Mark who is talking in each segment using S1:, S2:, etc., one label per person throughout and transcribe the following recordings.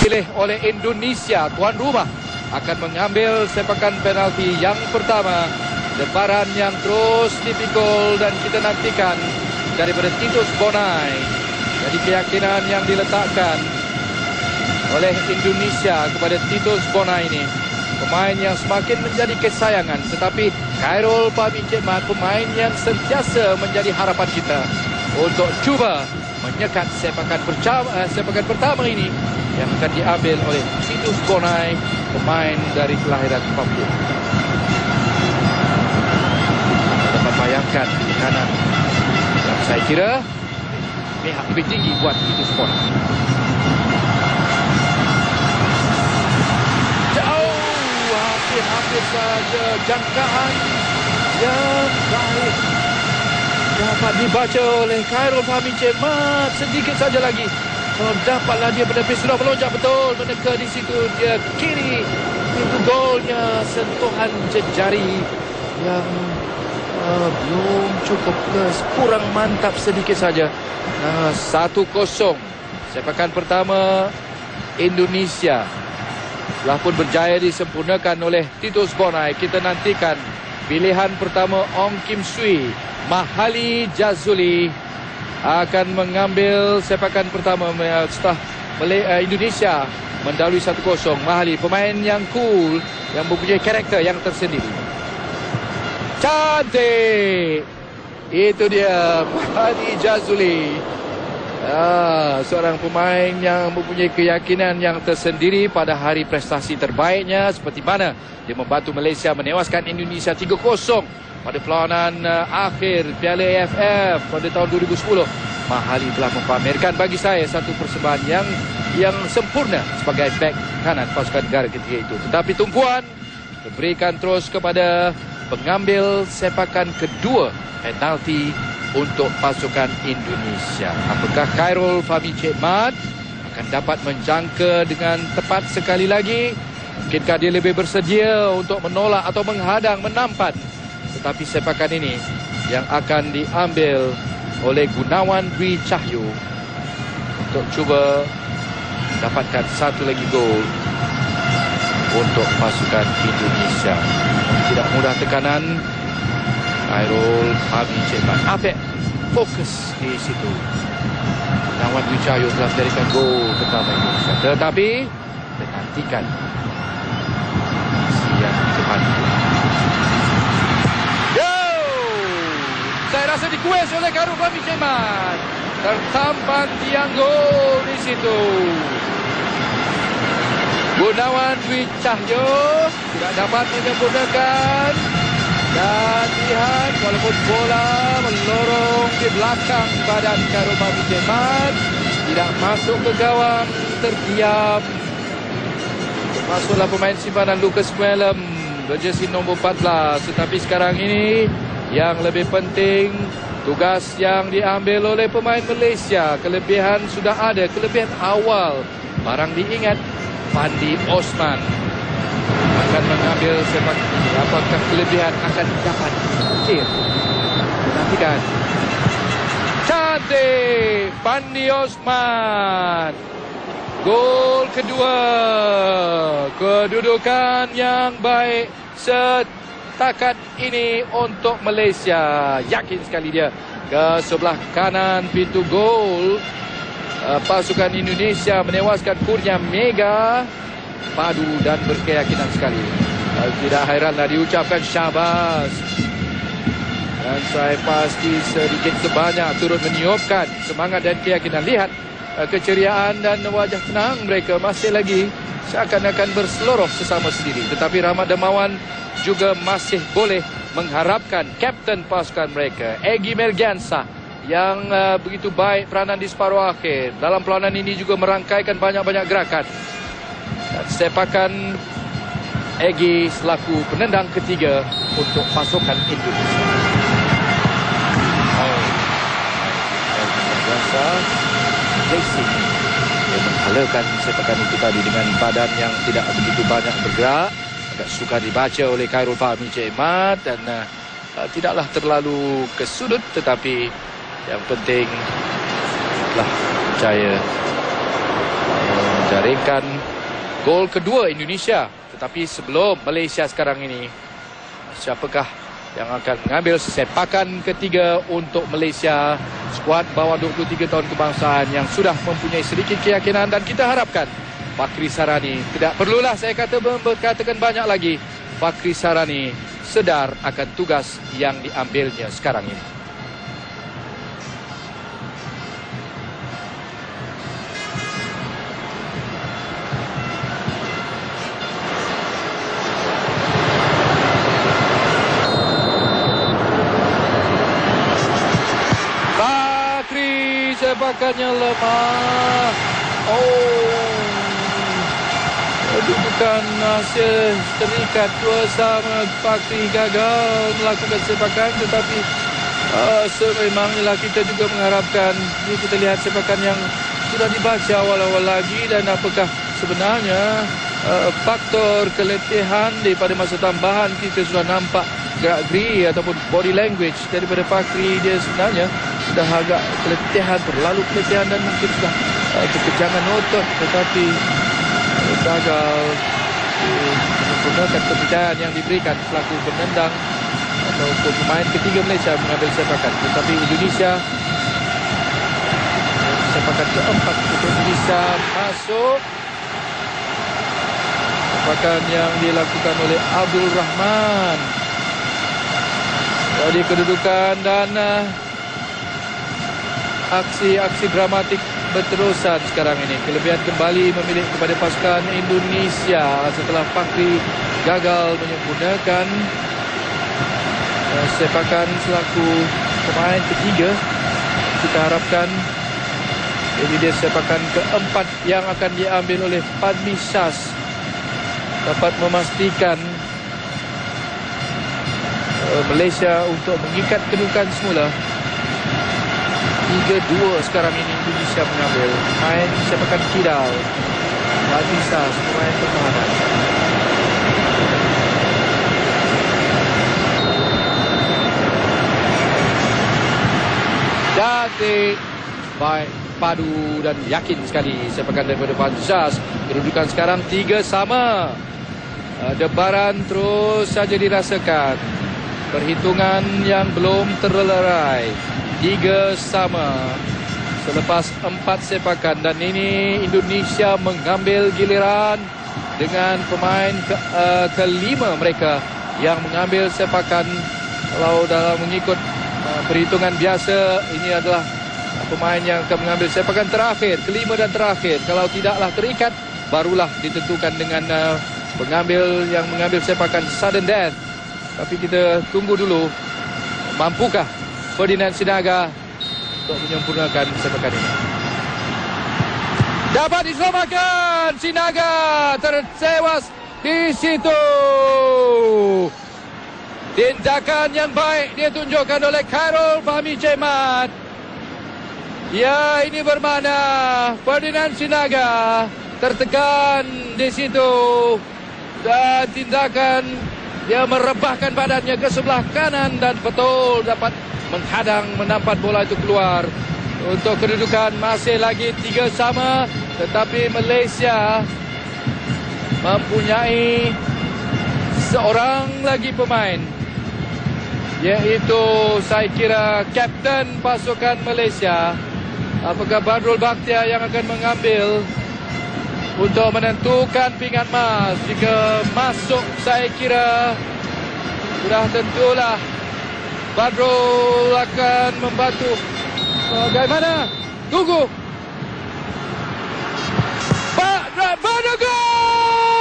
S1: Pilih oleh Indonesia, tuan rumah akan mengambil sepakan penalti yang pertama. Lebaran yang terus dipikul dan kita nantikan daripada Titus Bonai. Jadi keyakinan yang diletakkan oleh Indonesia kepada Titus Bonai ini, pemain yang semakin menjadi kesayangan. Tetapi Khairul Fahmi Encik Mat, pemain yang sentiasa menjadi harapan kita untuk cuba menyekat sepakan pertama ini yang akan diambil oleh Titus Bonai, pemain dari kelahiran Papua. Dapat bayangkan di kanan yang saya kira pihak lebih tinggi buat Titus Bonai. Jauh, hampir saja jangkaan yang baik dapat dibaca oleh Khairul Fahmi Encik Mat. Sedikit saja lagi, kalau dapatlah dia menepis, sudah melonjak betul, meneka di situ dia kiri. Itu golnya, sentuhan jari yang belum cukup, kurang mantap sedikit saja. 1-0 sepakan pertama Indonesia telah pun berjaya disempurnakan oleh Titus Bonai. Kita nantikan pilihan pertama Ong Kim Sui. Mahali Jazuli akan mengambil sepakan pertama setelah Indonesia mendahului 1-0. Mahali, pemain yang cool, yang mempunyai karakter yang tersendiri. Cantik, itu dia Mahali Jazuli, seorang pemain yang mempunyai keyakinan yang tersendiri pada hari prestasi terbaiknya, seperti mana dia membantu Malaysia menewaskan Indonesia 3-0 pada perlawanan akhir Piala AFF pada tahun 2010. Mahali telah mempamerkan bagi saya satu persembahan yang sempurna sebagai bek kanan pasukan negara ketika itu. Tetapi tumpuan diberikan terus kepada pengambil sepakan kedua penalti untuk pasukan Indonesia. Apakah Khairul Fahmi Encik Mat akan dapat menjangka dengan tepat sekali lagi? Mungkinkah dia lebih bersedia untuk menolak atau menghadang, menampat? Tetapi sepakan ini yang akan diambil oleh Gunawan Dwi Cahyo untuk cuba dapatkan satu lagi gol untuk pasukan Indonesia. Tidak mudah tekanan Khairul Fahmi Encik Mat. Apek fokus di situ. Gunawan Dwi Cahyo telah menjadikan gol pertama Indonesia. Tetapi kita nantikan yang di depan. Saya rasa dikuas oleh Khairul Fahmi Encik Mat. Tertampang tiang gol di situ. Gunawan Dwi Cahyo tidak dapat menyempurnakan. Dan lihat, walaupun bola melorong di belakang badan Khairul Fahmi Encik Mat, tidak masuk ke gawang, terdiam. Masuklah pemain simpanan Lucas Mellem, berjersey nombor 14. Tetapi sekarang ini yang lebih penting, tugas yang diambil oleh pemain Malaysia. Kelebihan sudah ada, kelebihan awal. Barang diingat, Fandi Osman akan mengambil sepak. Apakah kelebihan akan dapat? Nantikan. Cantik, Fandi Osman. Gol kedua. Kedudukan yang baik setakat ini untuk Malaysia. Yakin sekali dia ke sebelah kanan pintu gol. Pasukan Indonesia menewaskan Kurnia Mega. Padu dan berkeyakinan sekali. Tidak heranlah diucapkan syabas. Dan saya pasti sedikit sebanyak turut meniupkan semangat dan keyakinan. Lihat keceriaan dan wajah tenang mereka masih lagi seakan-akan berseloroh sesama sendiri. Tetapi Rahmat Darmawan juga masih boleh mengharapkan kapten pasukan mereka, Egy Melgiansa, yang begitu baik peranan di separuh akhir. Dalam perlawanan ini juga merangkaikan banyak-banyak gerakan. Dan sepakan Egy selaku penendang ketiga untuk pasukan Indonesia. Melgiansa, Jason, dia menghalakan sepakan itu tadi dengan badan yang tidak begitu banyak bergerak. Agak sukar dibaca oleh Khairul Fahmi Encik Mat dan tidaklah terlalu ke sudut, tetapi yang penting telah berjaya menjaringkan gol kedua Indonesia. Tetapi sebelum Malaysia sekarang ini, siapakah yang akan mengambil sepakan ketiga untuk Malaysia, skuad bawah 23 tahun kebangsaan yang sudah mempunyai sedikit keyakinan, dan kita harapkan Fakhri Sarani, tidak perlulah saya katakan banyak lagi, Fakhri Sarani sedar akan tugas yang diambilnya sekarang ini. Sepakannya lemah. Kedudukan hasil terikat 2-2. Fakhri gagal melakukan sepakan, tetapi sememangnya kita juga mengharapkan. Ini kita lihat sepakan yang sudah dibaca awal-awal lagi, dan apakah sebenarnya faktor keletihan daripada masa tambahan kita sudah nampak gerak-geri ataupun body language daripada Fakhri. Dia sebenarnya sudah agak keletihan, terlalu keletihan, dan mungkin sudah kekejangan otot, tetapi gagal menggunakan kepercayaan yang diberikan selaku penendang ataupun pemain ketiga Malaysia mengambil sepakan. Tetapi Indonesia, sepakan keempat untuk Indonesia masuk. Sepakan yang dilakukan oleh Abdul Rahman. Jadi kedudukan dan aksi-aksi dramatik berterusan sekarang ini. Kelebihan kembali memilih kepada pasukan Indonesia setelah Fakhri gagal menyempurnakan sepakan selaku pemain ketiga. Kita harapkan ini dia sepakan keempat yang akan diambil oleh Padmi Shas, dapat memastikan Malaysia untuk mengikat kedudukan semula. 3-2 sekarang ini Indonesia mengambil. Main sepakan kidal. Padmi Shas, pemain pertahanan. Cantik, baik, padu dan yakin sekali sepakan daripada Padmi Shas. Kedudukan sekarang 3 sama. Debaran terus saja dirasakan. Perhitungan yang belum terlerai. 3 sama selepas 4 sepakan, dan ini Indonesia mengambil giliran dengan pemain kelima mereka yang mengambil sepakan. Kalau dalam mengikut perhitungan biasa, ini adalah pemain yang akan mengambil sepakan terakhir, kelima dan terakhir. Kalau tidaklah terikat, barulah ditentukan dengan pengambil yang mengambil sepakan sudden death. Tapi kita tunggu dulu, mampukah Ferdinand Sinaga untuk menyempurnakan sepakan ini. Dapat diselamatkan. Sinaga tersewas di situ. Tindakan yang baik dia tunjukkan oleh Khairul Fahmi Jemat. Ya, ini bermakna Ferdinand Sinaga tertekan di situ, dan tindakan dia merebahkan badannya ke sebelah kanan dan betul dapat menghadang, menampat bola itu keluar. Untuk kedudukan masih lagi 3 sama, tetapi Malaysia mempunyai seorang lagi pemain, iaitu saya kira kapten pasukan Malaysia. Apakah Badrul Bakhtiar yang akan mengambil untuk menentukan pingat emas? Jika masuk, saya kira sudah tentulah Badrul akan membantu. Bagaimana? Tunggu. Badrul gol!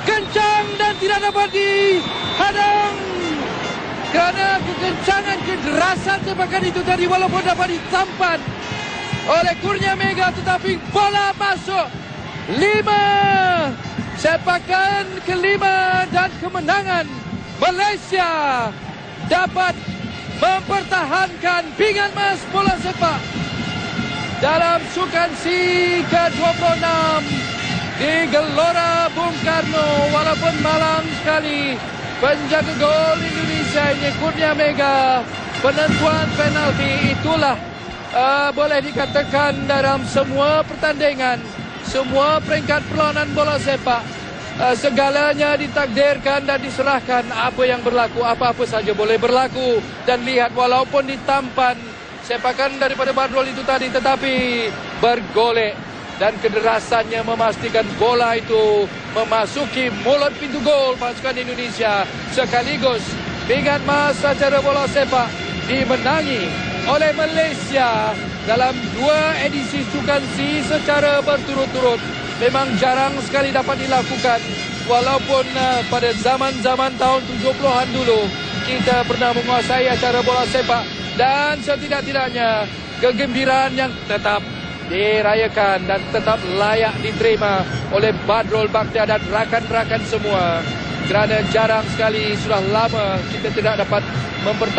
S1: Kencang dan tidak dapat dihadang kerana kekencangan, kederasan sepakan itu tadi, walaupun dapat ditampan oleh Kurnia Mega, tetapi bola masuk. 5 sepakan kelima dan kemenangan Malaysia dapat mempertahankan pingat emas bola sepak dalam Sukan SEA ke-26 di Gelora Bung Karno. Walaupun malang sekali, penjaga gol Indonesia ini Kurnia Mega, penentuan penalti itulah boleh dikatakan dalam semua pertandingan semua peringkat perlawanan bola sepak, segalanya ditakdirkan dan diserahkan. Apa yang berlaku, apa-apa saja boleh berlaku. Dan lihat, walaupun ditampan sepakan daripada Badrul itu tadi, tetapi bergolek dan kederasannya memastikan bola itu memasuki mulut pintu gol pasukan Indonesia. Sekaligus pingat emas acara bola sepak dimenangi oleh Malaysia dalam 2 edisi Sukan C secara berturut-turut. Memang jarang sekali dapat dilakukan, walaupun pada zaman-zaman tahun 70-an dulu kita pernah menguasai acara bola sepak. Dan setidak-tidaknya kegembiraan yang tetap dirayakan dan tetap layak diterima oleh Badrul Bakhtiar dan rakan-rakan semua, kerana jarang sekali, sudah lama kita tidak dapat mempertahankan